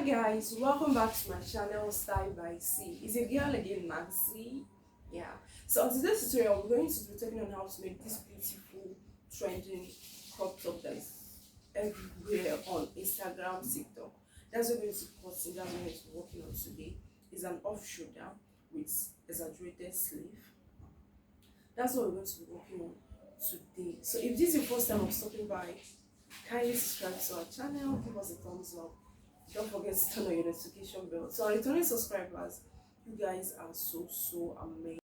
Guys, welcome back to my channel Style by C. It's a girl again, Nancy. Yeah. So on today's tutorial, we're going to be talking on how to make this beautiful trending crop top that is everywhere on Instagram, TikTok. That's what we're going to be posting. That's what we're going to be working on today. It's an off shoulder with exaggerated sleeve. That's what we're going to be working on today. So if this is your first time of stopping by, kindly subscribe to our channel, give us a thumbs up. Don't forget to turn on your notification bell. So our returning subscribers, you guys are so amazing.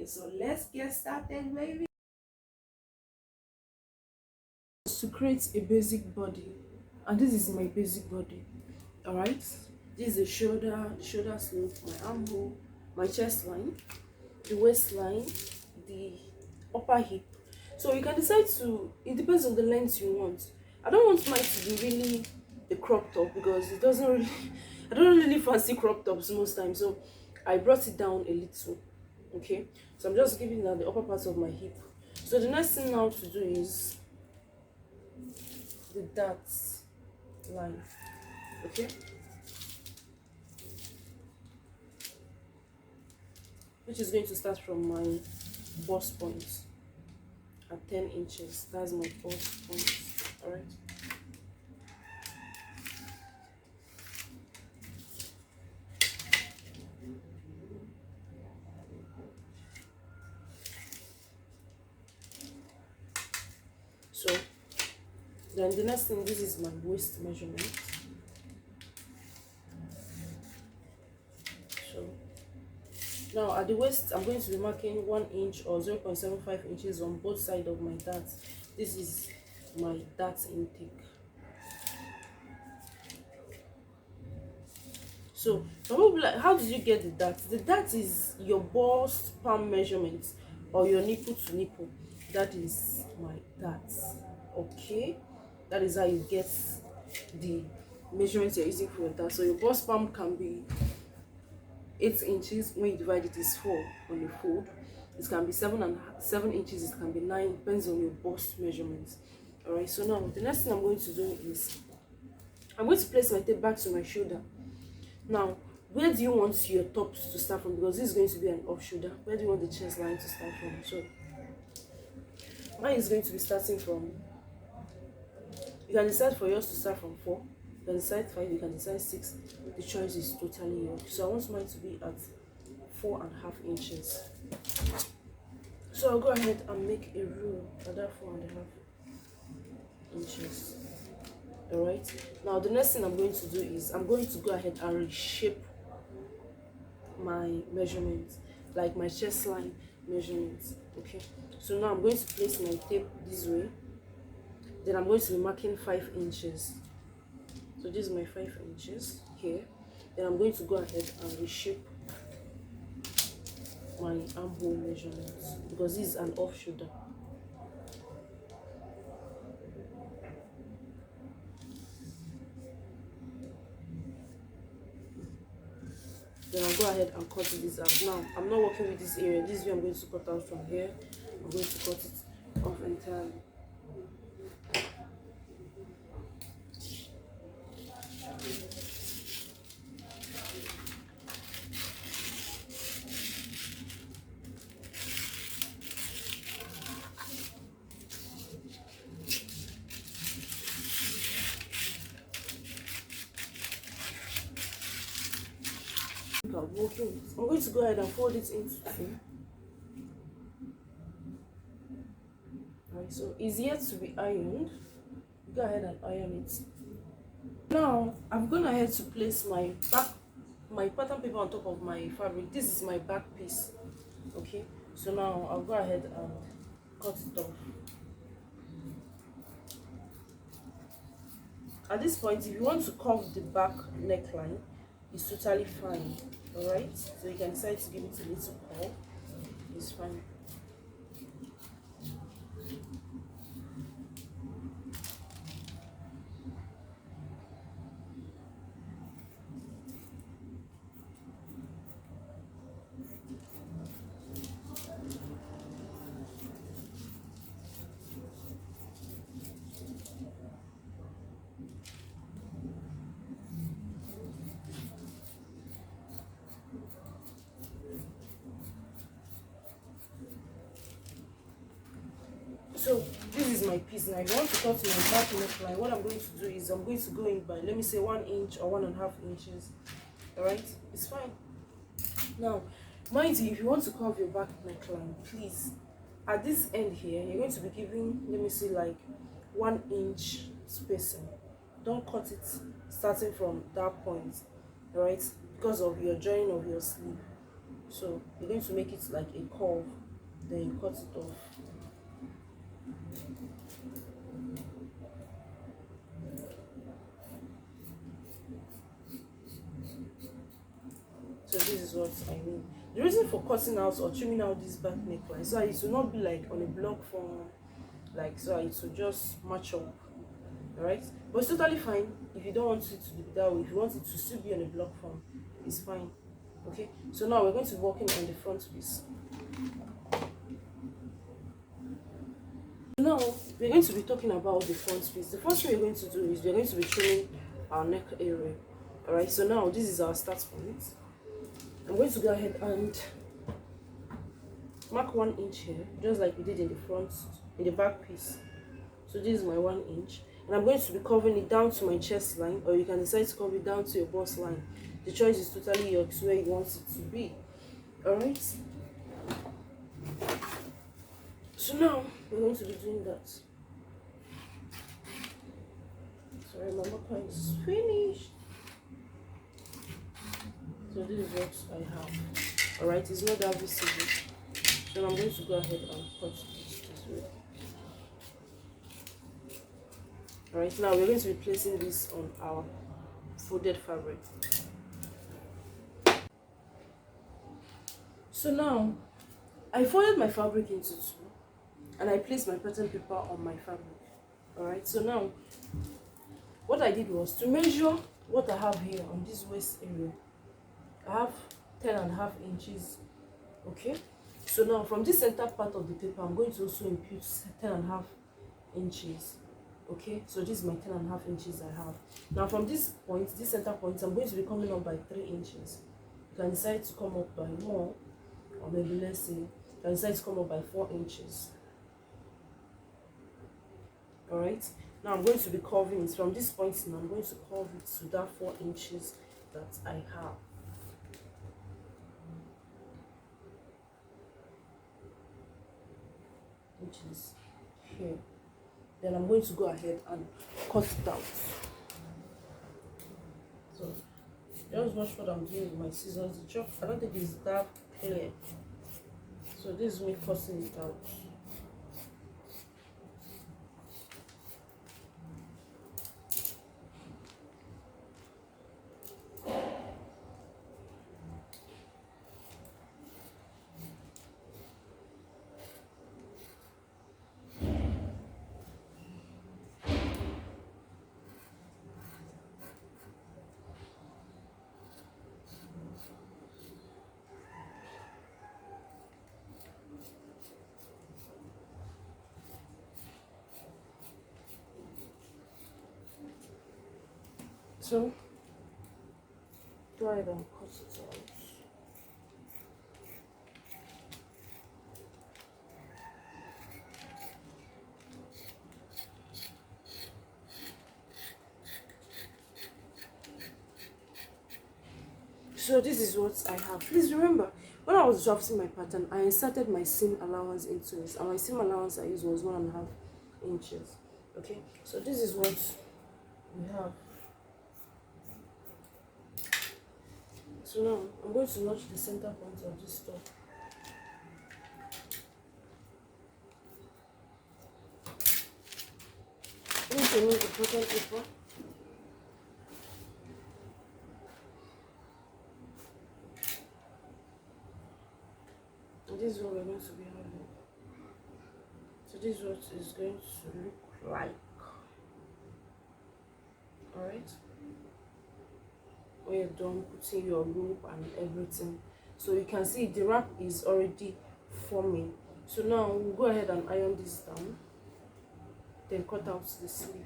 So let's get started, baby. To create a basic body, and this is my basic body. Alright, this is the shoulder slope, my armhole, my chest line, the waistline, the upper hip. So you can decide to, it depends on the length you want. I don't want mine to be really a crop top because it doesn't really I don't really fancy crop tops most times, so I brought it down a little. Okay, so I'm just giving that the upper part of my hip. So the next thing now to do is the dart line. Okay, which is going to start from my bust point at 10 inches. That's my bust point. All right. So then the next thing, this is my waist measurement. So now at the waist, I'm going to be marking 1 inch or 0.75 inches on both sides of my dart. This is my dart intake. So some people be like, how did you get the dart? The dart is your bust palm measurement or your nipple to nipple. That is my dart. Okay, that is how you get the measurements you're using for your dart. So your bust palm can be 8 inches. When you divide it, is 4 on the fold. It can be 7 inches, it can be 9, depends on your bust measurements. All right, so now the next thing I'm going to do is I'm going to place my tape back to my shoulder. Now, where do you want your top to start from? Because this is going to be an off shoulder. Where do you want the chest line to start from? So mine is going to be starting from, you can decide for yours to start from 4, you can decide 5, you can decide 6. The choice is totally yours. So I want mine to be at 4.5 inches. So I'll go ahead and make a rule at that 4.5 inches. All right, now the next thing I'm going to do is I'm going to go ahead and reshape my measurements, like my chest line measurements. Okay, so now I'm going to place my tape this way, then I'm going to be marking 5 inches. So this is my 5 inches here. Then I'm going to go ahead and reshape my armhole measurements because this is an off shoulder. Then I'll go ahead and cut this out. Now I'm not working with this area. This is where I'm going to cut out from here. I'm going to cut it off entirely. I'm going to go ahead and fold it into 2. Right, so it's yet to be ironed. Go ahead and iron it. Now I'm going ahead to place my pattern paper on top of my fabric. This is my back piece. Okay, so now I'll go ahead and cut it off. At this point, if you want to curve the back neckline, it's totally fine. All right, so you can decide to give it a little curve. It's fine. So this is my piece. Now if I want to cut my back neckline, what I'm going to do is I'm going to go in by, let me say, 1 inch or 1.5 inches. All right, it's fine. Now mind you, if you want to curve your back neckline, please, at this end here, you're going to be giving, let me see, like 1 inch spacing. Don't cut it starting from that point, all right, because of your joining of your sleeve. So you're going to make it like a curve, then you cut it off. So this is what I mean. The reason for cutting out or trimming out this back neckline, so it will not be like on a block form, like, so it will just match up. All right, but it's totally fine if you don't want it to be that way. If you want it to still be on a block form, it's fine. Okay, so now we're going to be working on the front piece. Now we're going to be talking about the front piece. The first thing we're going to do is we're going to be trimming our neck area. All right, so now this is our start point. I'm going to go ahead and mark 1 inch here, just like we did in the back piece. So this is my 1 inch, and I'm going to be covering it down to my chest line, or you can decide to cover it down to your bust line. The choice is totally yours, where you want it to be. All right. So now we're going to be doing that. Sorry, my marker is finished. So this is what I have. All right, it's not that visible. So I'm going to go ahead and cut this way. All right, now we're going to be placing this on our folded fabric. So now I folded my fabric into two, and I placed my pattern paper on my fabric. All right, so now what I did was to measure what I have here on this waist area. I have 10.5 inches. Okay, so now from this center part of the paper, I'm going to also impute 10.5 inches. Okay, so this is my 10.5 inches I have. Now from this point, this center point, I'm going to be coming up by 3 inches. You can decide to come up by more, or maybe let's say you can decide to come up by 4 inches. All right, now I'm going to be curving it from this point, and I'm going to curve it to that 4 inches that I have. Which is here. Then I'm going to go ahead and cut it out. So just watch what I'm doing with my scissors. The chop, I don't think it's that clear. So this is me cutting it out. So go ahead and cut it out. So this is what I have. Please remember, when I was drafting my pattern, I inserted my seam allowance into it, and my seam allowance I used was 1.5 inches. Okay, so this is what we have. So now I'm going to notch the center point of this top. I'm going to remove the pattern paper. And this is what we're going to be having. So this is what it's going to look like. Alright, when you're done putting your rope and everything, so you can see the wrap is already forming. So now we'll go ahead and iron this down, then cut out the sleeve.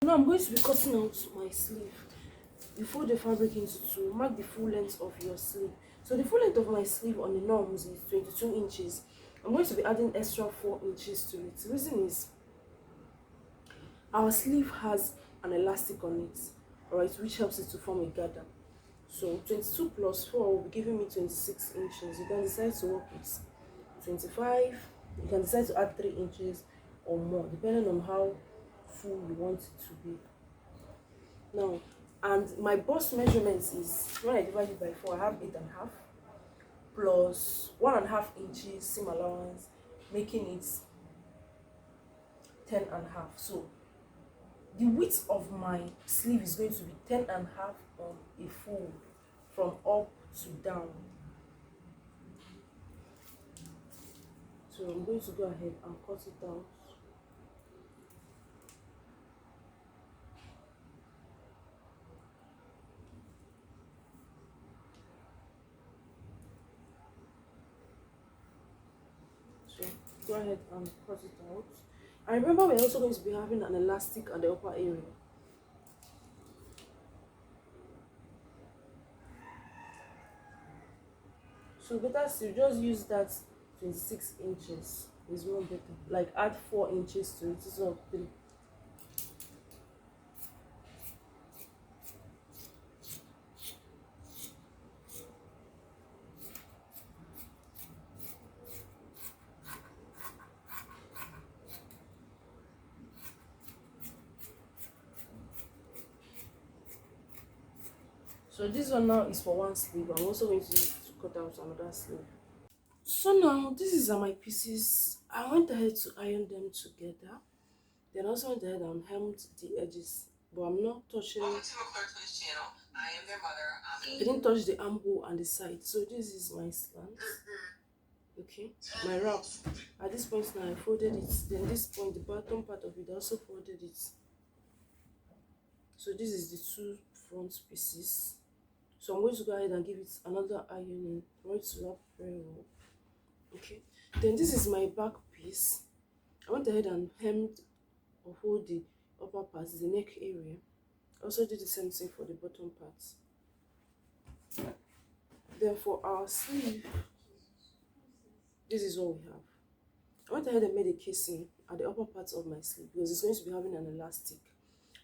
Now I'm going to be cutting out my sleeve. You fold the fabric into two, mark the full length of your sleeve. So the full length of my sleeve on the norms is 22 inches, I'm going to be adding extra 4 inches to it. The reason is our sleeve has an elastic on it, alright, which helps it to form a gather. So 22 plus 4 will be giving me 26 inches. You can decide to work with 25. You can decide to add 3 inches or more, depending on how full you want it to be. Now, and my bust measurement is, when I divide it by 4, I have 8.5 plus 1.5 inches seam allowance, making it 10.5. So the width of my sleeve is going to be 10.5 on a fold from up to down. So I'm going to go ahead and cut it out. So go ahead and cut it out. And remember, we're also going to be having an elastic at the upper area. So better still, just use that 26 inches. Is more better. Like add 4 inches to it instead of 3. So this one now is for one sleeve. I'm also going to use to cut out another sleeve. So now these are my pieces. I went ahead to iron them together. Then I also went ahead and hemmed the edges, but I'm not touching. Welcome to McClurkin's channel. I am their mother. I didn't touch the armhole and the side. So this is my slant. Okay, my wrap. At this point now I folded it. Then this point, the bottom part of it, I also folded it. So this is the 2 front pieces. So I'm going to go ahead and give it another ironing for it to wrap very well. Okay, then this is my back piece. I went ahead and hemmed or hold the upper part, the neck area. Also did the same thing for the bottom part. Then for our sleeve, this is what we have. I went ahead and made a casing at the upper part of my sleeve because it's going to be having an elastic.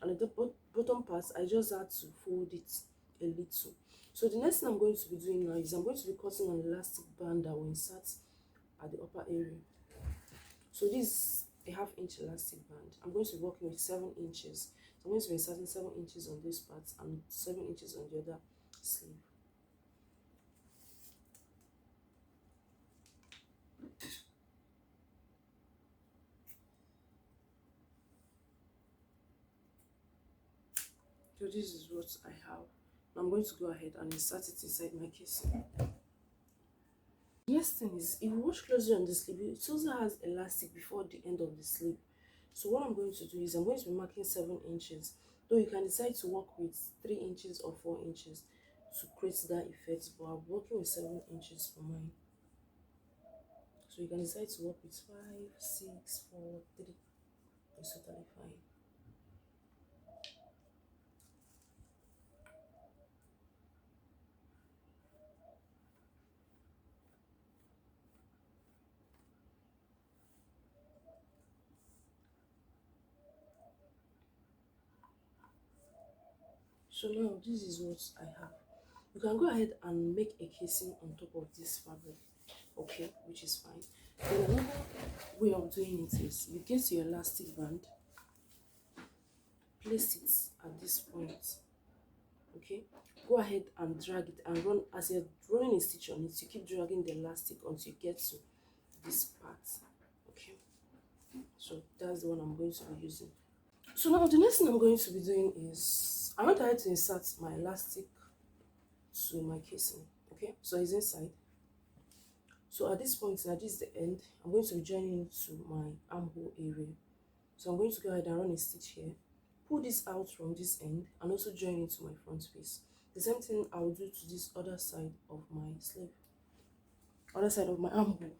And at the bottom part, I just had to fold it a little. So the next thing I'm going to be doing now is I'm going to be cutting an elastic band that will insert at the upper area. So this is a 1/2 inch elastic band. I'm going to be working with 7 inches. So I'm going to be inserting 7 inches on this part and 7 inches on the other sleeve. So this is what I have. Now I'm going to go ahead and insert it inside my casing. Next thing is, if you watch closely on the sleeve, it also has elastic before the end of the sleeve. So what I'm going to do is I'm going to be marking 7 inches. Though you can decide to work with 3 inches or 4 inches to create that effect, but I'm working with 7 inches for mine. So you can decide to work with 5, 6, 4, 3. It's totally fine. So now this is what I have. You can go ahead and make a casing on top of this fabric, okay, which is fine. Then another way of doing it is you get your elastic band, place it at this point, okay. Go ahead and drag it and run. As you're running a stitch on it, you keep dragging the elastic until you get to this part, okay. So that's the one I'm going to be using. So now the next thing I'm going to be doing is I want to insert my elastic to my casing, okay. So it's inside. So at this point now, this is the end. I'm going to be joining it to my armhole area. So I'm going to go ahead and run a stitch here, pull this out from this end and also join it to my front piece. The same thing I'll do to this other side of my sleeve, other side of my armhole.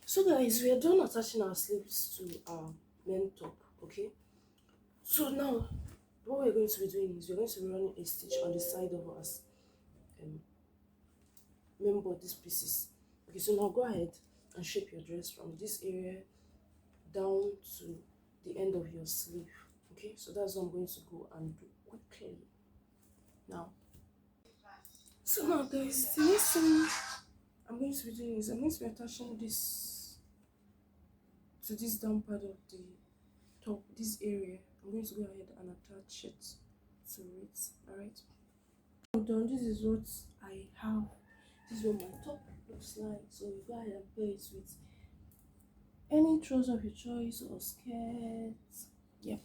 So guys, we are done attaching our sleeves to our main top, okay. So now what we're going to be doing is we're going to be running a stitch on the side of our main bodice pieces. Okay, so now go ahead and shape your dress from this area down to the end of your sleeve. Okay, so that's what I'm going to go and do quickly now. So now guys, the next thing I'm going to be doing is I'm going to be attaching this to this down part of the top, this area. I'm going to go ahead and attach it to it. All right, I'm done. This is what I have. This is what my top looks like. So you go ahead and pair it with any trouser of your choice or skirt. Yep.